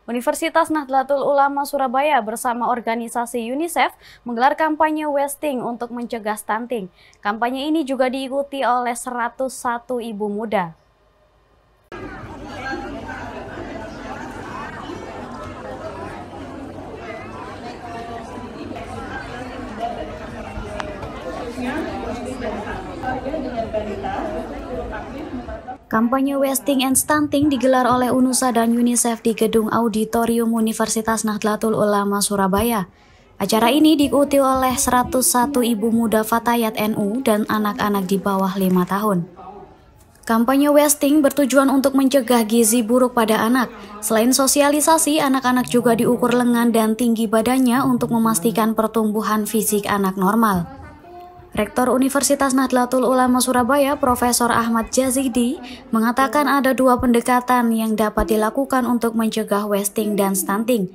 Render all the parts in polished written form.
Universitas Nahdlatul Ulama Surabaya bersama organisasi UNICEF menggelar kampanye wasting untuk mencegah stunting. Kampanye ini juga diikuti oleh 101 ibu muda. Kampanye wasting and stunting digelar oleh UNUSA dan UNICEF di Gedung Auditorium Universitas Nahdlatul Ulama Surabaya. Acara ini diikuti oleh 101 ibu muda Fatayat NU dan anak-anak di bawah 5 tahun. Kampanye wasting bertujuan untuk mencegah gizi buruk pada anak. Selain sosialisasi, anak-anak juga diukur lengan dan tinggi badannya untuk memastikan pertumbuhan fisik anak normal. Rektor Universitas Nahdlatul Ulama Surabaya, Profesor Ahmad Jazidi, mengatakan ada dua pendekatan yang dapat dilakukan untuk mencegah wasting dan stunting.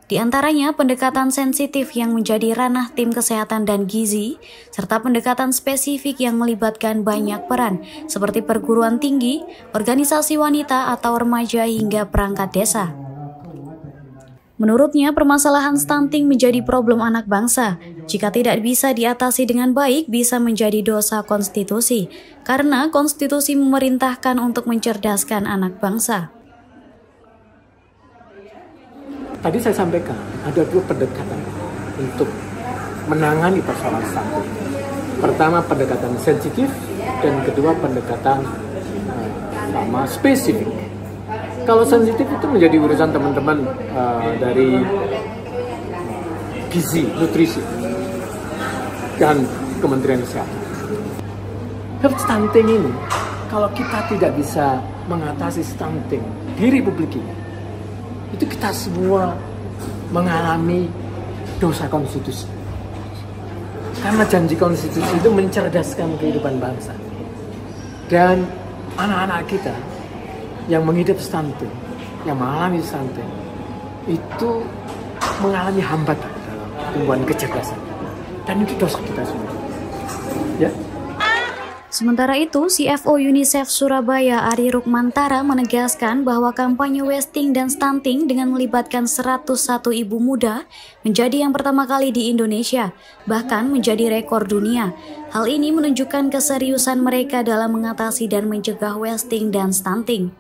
Di antaranya pendekatan sensitif yang menjadi ranah tim kesehatan dan gizi, serta pendekatan spesifik yang melibatkan banyak peran, seperti perguruan tinggi, organisasi wanita atau remaja hingga perangkat desa. Menurutnya, permasalahan stunting menjadi problem anak bangsa. Jika tidak bisa diatasi dengan baik, bisa menjadi dosa konstitusi, karena konstitusi memerintahkan untuk mencerdaskan anak bangsa. Tadi saya sampaikan, ada dua pendekatan untuk menangani persoalan stunting. Pertama, pendekatan sensitif, dan kedua, pendekatan spesifik. Kalau sensitif itu menjadi urusan teman-teman dari gizi, nutrisi, dan Kementerian Kesehatan. Stunting ini, kalau kita tidak bisa mengatasi stunting di Republik ini, itu kita semua mengalami dosa konstitusi. Karena janji konstitusi itu mencerdaskan kehidupan bangsa. Dan anak-anak kita yang mengidap stunting, yang mengalami stunting, itu mengalami hambatan dalam pertumbuhan kecerdasan. Dan itu dosa kita semua. Ya. Sementara itu, CFO UNICEF Surabaya Ari Rukmantara menegaskan bahwa kampanye wasting dan stunting dengan melibatkan 101 ibu muda menjadi yang pertama kali di Indonesia, bahkan menjadi rekor dunia. Hal ini menunjukkan keseriusan mereka dalam mengatasi dan mencegah wasting dan stunting.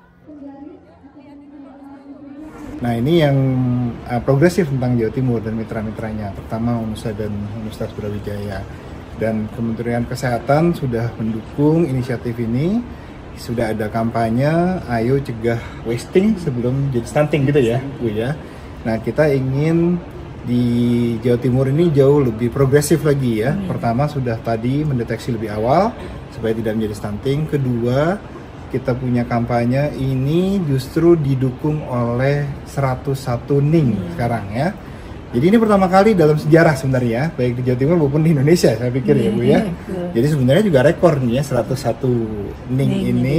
Nah, ini yang progresif tentang Jawa Timur dan mitra-mitranya, pertama UNUSA dan Universitas Brawijaya. Dan Kementerian Kesehatan sudah mendukung inisiatif ini, sudah ada kampanye, ayo cegah wasting sebelum jadi stunting gitu ya, Bu ya. Nah, kita ingin di Jawa Timur ini jauh lebih progresif lagi ya. Pertama, sudah tadi mendeteksi lebih awal supaya tidak menjadi stunting. Kedua, kita punya kampanye ini justru didukung oleh 101 NING sekarang ya. Jadi ini pertama kali dalam sejarah sebenarnya, baik di Jawa Timur maupun di Indonesia saya pikir ya Bu ya. Jadi sebenarnya juga rekor nih ya, 101 NING ini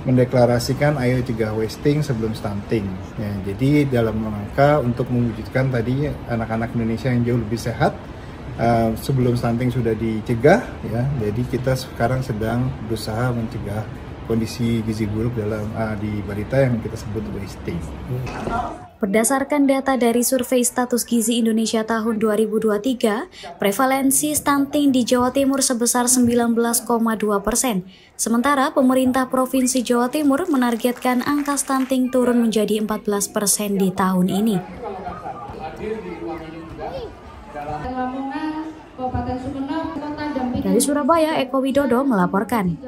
mendeklarasikan ayo cegah wasting sebelum stunting. Ya, jadi dalam rangka untuk mewujudkan tadi anak-anak Indonesia yang jauh lebih sehat sebelum stunting sudah dicegah ya. Jadi kita sekarang sedang berusaha mencegah kondisi gizi buruk dalam di balita yang kita sebut wasting. Berdasarkan data dari Survei Status Gizi Indonesia tahun 2023, prevalensi stunting di Jawa Timur sebesar 19,2%. Sementara pemerintah Provinsi Jawa Timur menargetkan angka stunting turun menjadi 14% di tahun ini. Dari Surabaya, Eko Widodo melaporkan.